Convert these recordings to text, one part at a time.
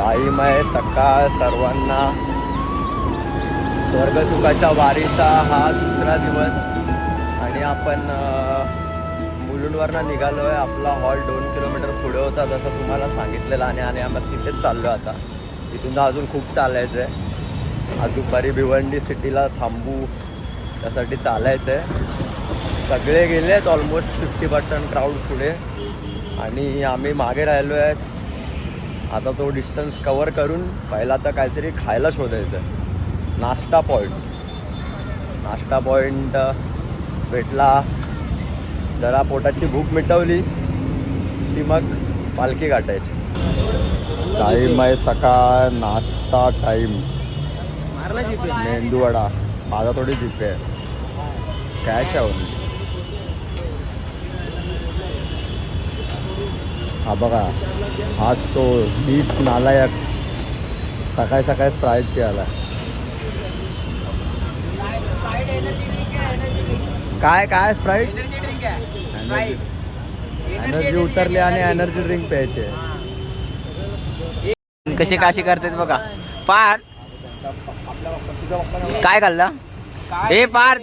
साईमय सकाळ सर्वांना. स्वर्गसुखाच्या वारीचा हा दुसरा दिवस आणि आपण मुलुंडवरनं निघालो आहे. आपला हॉल 2 किलोमीटर पुढे होता जसं तुम्हाला सांगितलेलं आणि आम्ही तिथेच चाललो आता. इथून तर अजून खूप चालायचं आहे. आज दुपारी भिवंडी सिटीला थांबू त्यासाठी चालायचं आहे. सगळे गेले आहेत ऑलमोस्ट 50% क्राऊड पुढे आणि आम्ही मागे राहिलो आहे. आता तो डिस्टन्स कवर करून पहिला तर काहीतरी खायला शोधायचं आहे. नाश्ता पॉईंट भेटला. जरा पोटाची भूक मिटवली की मग पालखी गाठायची. साईमय सकाळ नाश्ता टाईम. मेंदूवडा माझा थोडी जीपे आहे, कॅश आहे. हा बघा, आज तो बीच नालायक सकाळी सकाळी स्प्राईट प्यायला. काय स्प्राईट? एनर्जी उतरली आणि एनर्जी ड्रिंक प्यायचे. कसे काशी करतात बघा. पार काय खाल्लं? हे पार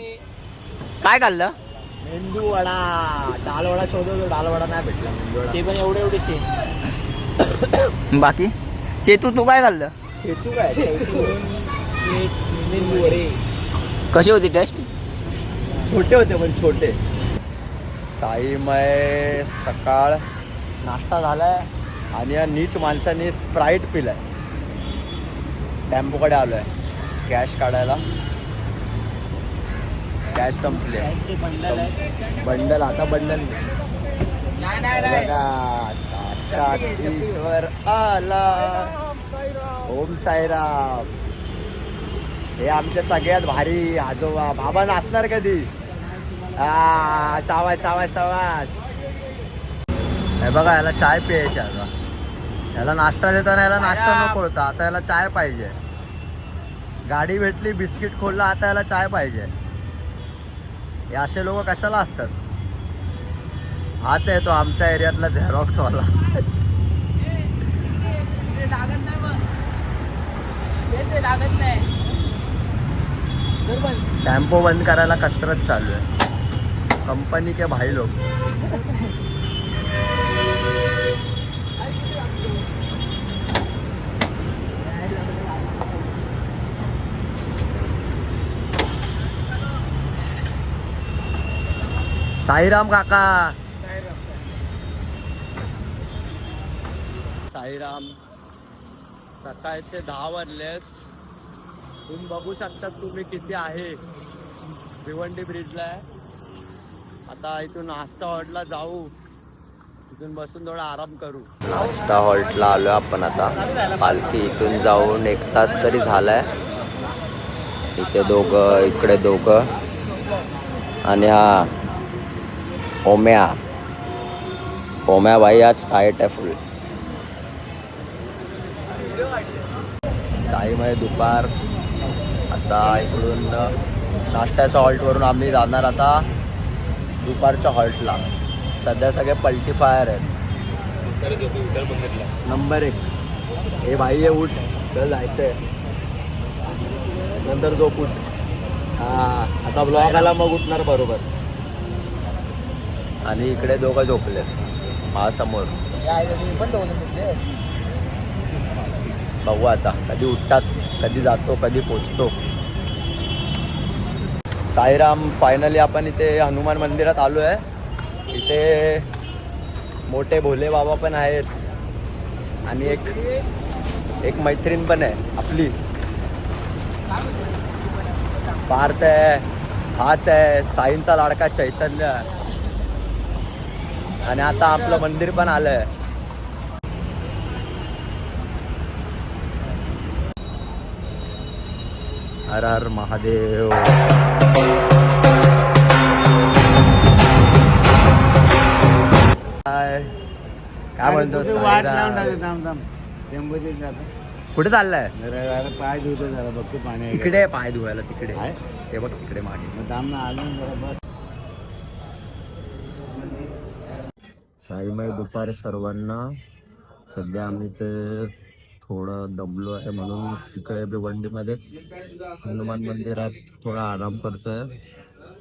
काय खाल्लं? मेंदू वडा. डाल वडा शोधतो, डाल वडा नाही भेटला. मेंदू वडा ते पण एवढेसे. बाकी चेतू तू काय खाल्लं? चेतू काय? कशी होती टेस्ट? छोटे होते पण छोटे. साईमय सकाळ नाश्ता झालाय आणि या नीच माणसाने स्प्राईट पिलाय. टेम्पोकडे आलोय कॅश काढायला. कॅश संपले. बंडल आता बंडल साक्षात ईश्वर आला. ओम साईराम. हे आमच्या सगळ्यात भारी आजोबा. बाबा नाचणार कधी? सावास. हे बघा, याला चाय प्यायची. आता याला नाश्ता देताना याला नाश्ता नको होता, आता याला चाय पाहिजे. गाडी भेटली, बिस्किट खोलला, आता याला चाय पाहिजे. हे असे लोक कशाला असतात? हाच आहे तो आमच्या एरियातला झेरॉक्सवाला. टेम्पो बंद करायला कसरत चालू आहे. कंपनी के भाई लोग. साईराम काका. साईराम. सकाळचे 10 वाजलेत. तुम्ही बघू शकता तुम्ही किती आहे. भिवंडी ब्रिजला आहे. आता इथून नाश्ता हॉल्टला जाऊ. इथून बसून थोडा आराम करू. नाश्ता हॉल्टला आलो आपण आता. पालखी इथून जाऊन 1 तास तरी झालाय. इथे दोघं, इकडे दोघं आणि हा ओम्या भाई आज टाईट आहे फुल. साईमय दुपार. आता इकडून नाश्त्याच्या हॉल्टवरून आम्ही जाणार आता दुपारच्या हॉल्टला. सध्या सगळे पलटी फायर आहेत. नंबर 1. हे भाई आहे, उठ चल जायचंय. नंतर झोप उठ. आता ब्लॉग आला मग उठणार बरोबर. आणि इकडे दोघं झोपलेत माझ्यासमोर. बघू आता कधी उठतात, कधी जातो, कधी पोचतो. साईराम. फायनली आपण इथे हनुमान मंदिरात आलो आहे. इथे मोठे भोले बाबा पण आहेत आणि एक मैत्रीण पण आहे आपली. पार्थ आहे, हाच आहे साईंचा लाडका चैतन्य. आणि आता आपलं मंदिर पण आलंय. हर हर महादेव. काय म्हणतो? कुठे चाललाय? पाय धुतो जरा बघतो पाणी तिकडे पाय धुवायला. तिकडे ते बघ तिकडे मागे. आलो. साईमय दुपार सर्वांना. सध्या आम्ही ते थोडं दमलो आहे म्हणून इकडे भिवंडीमध्येच हनुमान मंदिरात थोडा आराम करतोय.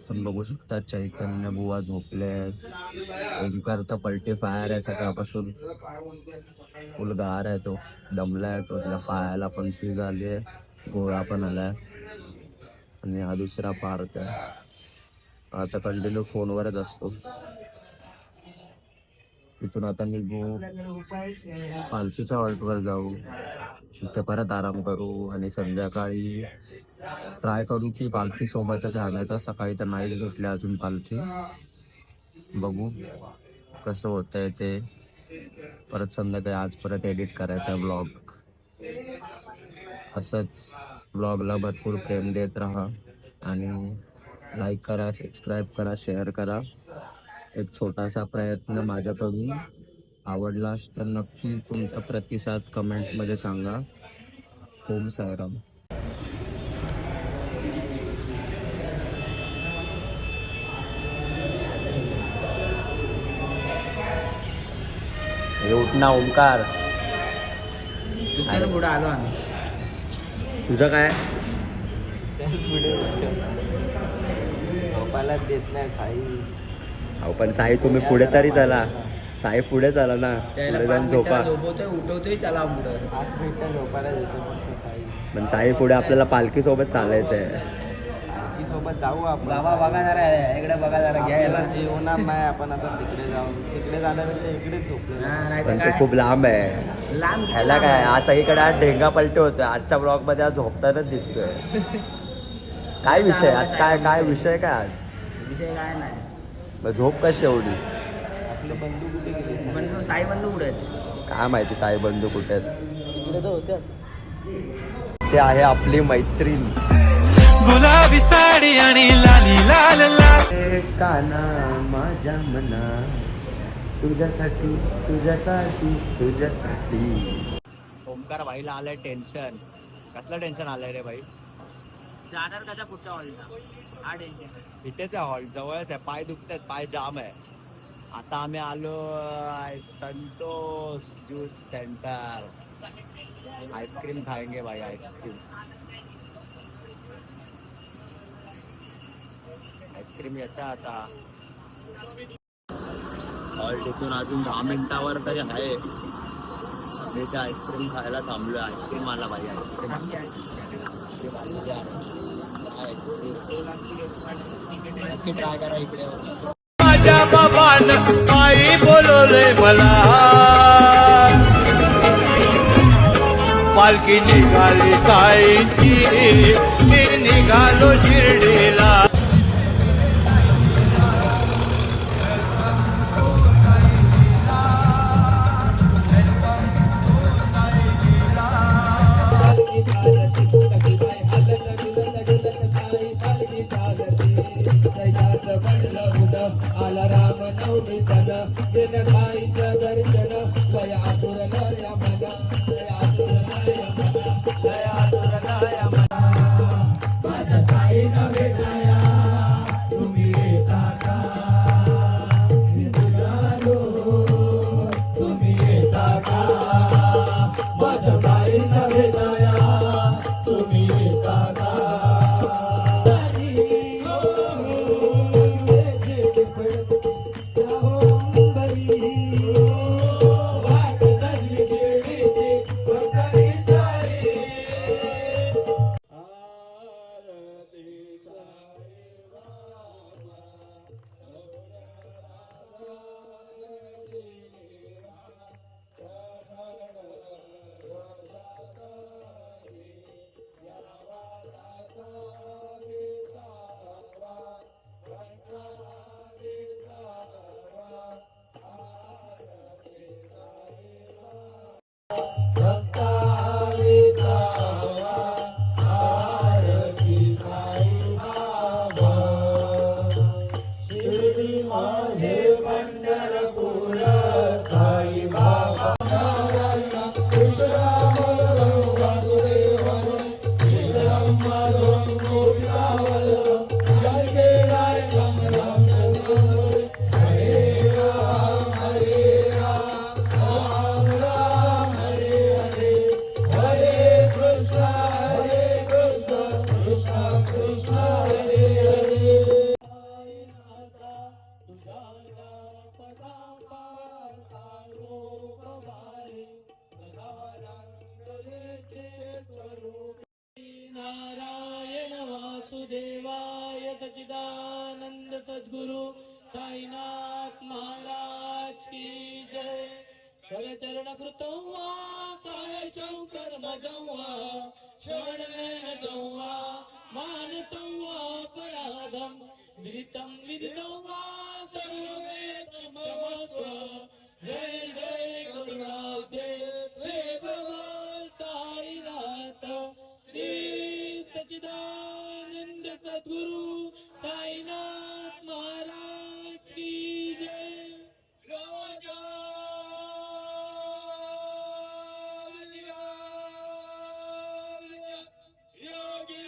पण बघू शकता चैतन्य बुवा झोपले आहेत. ओंकार तर पलटी फायर आहे सकाळपासून, फुल गार आहे तो, दमला आहे तो, त्याच्या पायाला पण सूज आली आहे, गोळा पण आलाय. आणि हा दुसरा पार्क आहे. आता कंटिन्यू फोनवरच असतो. इथून आता निघू, पालखीच्या हॉल्टवर जाऊ, तिथे परत आराम करू आणि संध्याकाळी ट्राय करू की पालखी सोबतच आणायचं. सकाळी तर नाहीच भेटले अजून पालखी, बघू कसं होतंय ते. परत संध्याकाळी आज परत एडिट करायचा ब्लॉग. असंच ब्लॉगला भरपूर प्रेम देत राहा आणि लाईक करा, सबस्क्राईब करा, शेअर करा. एक छोटासा प्रयत्न माझ्याकडून. आवडलास तर नक्की तुमचा प्रतिसाद कमेंटमध्ये सांगा. ओम साईराम. उठ ना ओंकार. पुढे आलो आम्ही. तुझं काय? झोपायला देत नाही साई. अहो पण साई तुम्ही पुढे तरी चला. साई पुढे चला ना, पुढे जाऊन झोपा. झोपवतोय, उठवतोय, चला पुढे. 5 मिनिटं झोपायला देतो फक्त साई. पण साई पुढे आपल्याला पालखी सोबत चालायचंय. ती सोबत जाऊ आपण. बाबा बघा जरा इकडे, बघा जरा घ्यायला. आपल्याला जेवणार नाही आपण आता तिकडे जाऊन. तिकडे जाण्यापेक्षा इकडेच झोपलो. पण ते खूप लांब आहे. लांब ह्याला काय आज सगळीकडे आज ढेंगा पलटे होतोय. आजच्या ब्लॉग मध्ये आज झोपतानाच दिसतोय. काय विषय आज? काय विषय काय आज? विषय काय नाही. मग झोप कशी एवढी? आपले बंधू कुठे गेले? बंधू, साई बंधू कुठे आहेत? काय माहिती साई बंधू कुठे आहेत. तिकडे तर होत्या. ते आहे आपली मैत्रीण. गुलाबी साडी आणि लाली लाल लाल. काना माझ्या मना, तुझ्यासाठी तुझ्यासाठी तुझ्यासाठी. ओंकार भाईला आलंय टेन्शन. कसलं टेन्शन आलंय रे भाई? जाणार कसा पुढच्या हॉलला? हा टेन्शन. इथेच आहे हॉल, जवळच आहे. पाय दुखतात, पाय जाम आहे. आता आम्ही आलो संतोष ज्यूस सेंटर. आईस्क्रीम खाएंगे भाई, आईस्क्रीम. आईस्क्रीम येतं आता. हॉल तिथून अजून 10 मिनिटावर तरी आहे. मी ते आईस्क्रीम खायला थांबलोय. आईस्क्रीम आला भाई, आईस्क्रीम. नक्की ट्राय करा इकडे. माझ्या बाबानं आई बोलवलंय मला. पालखी निघाली साईची, मी निघालो शिर्डीला. नारायण वासुदेवाय सच्चिदानंद सद्गुरु साईनाथ महाराज की जय. कर चरण कृतो वा काय कर्म जौवा श्रवण जौवा मानसो वा अपराधम विदितं विदितो वा सर्ववेद समस्व. जय जय गुरुनाथे श्री भगवान साईनाथ श्री सच्चिदानंद सद्गुरु साईनाथ महाराज की जय. राजा योगी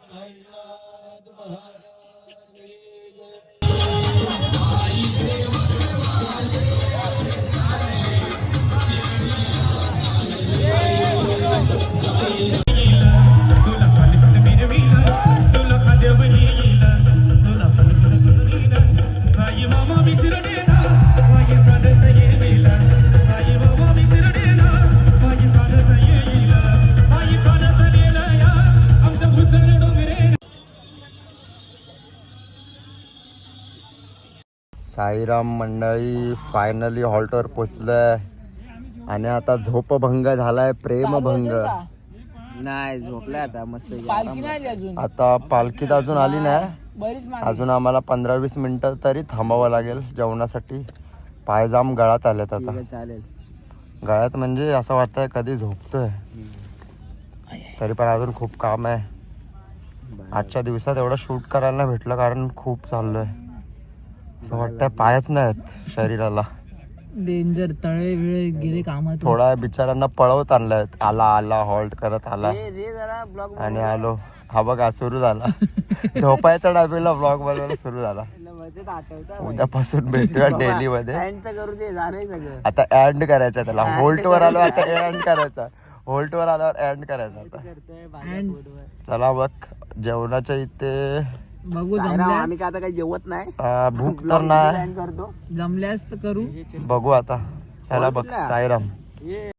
साईनाथ महाराज की जय. तुला पालखीत मिरवीला तुला खाद्यावर येईला तुला पालखीत गुरुनीला साई मामा विसरडेला वाई साधत येईला साई मामा विसरडेला वाई साधत येईला साई साधत येला या आमचं भुसर डोंगरे. साईराम मंडळी फायनली हॉल्टवर पोचलोय आणि आता झोपभंग झालाय, प्रेमभंग. नाही झोपलाय आता मस्त. पालखी नाही आली अजून. आता पालखीत अजून आली नाही, बरीच मागे. अजून आम्हाला 15-20 मिनिटं तरी थांबावं लागेल जेवणासाठी. पायजाम गळ्यात आलेत आता, चालेल. गळ्यात म्हणजे असं वाटतंय कधी झोपतोय, तरी पण अजून खूप काम आहे. आजच्या दिवसात एवढं शूट करायला नाही भेटलं कारण खूप चाललोय. असं वाटतंय पायच नाहीत शरीराला. डेंजर तळे विळे गेले कामात. थोडा बिचारांना पळवत आणलाय, आला आला हॉल्ट करत आला जरा ब्लॉग आणि आलो. हा बघा सुरू झाला झोपायचा डाबीला ब्लॉग बनवायला सुरू झाला. उद्यापासून भेटूया डेली मध्ये. करू दे झालंय सगळं. आता एंड करायचा त्याला. होल्ट वर आलो आता एंड करायचा. होल्ट वर आल्यावर एंड करायचा आता. चला बघ जेवणाच्या इथे बघू आम्ही का आता काही जेवत नाही. भूक तर नाही, करतो जमल्यास तर करू. बघू आता. चला बघ साईराम.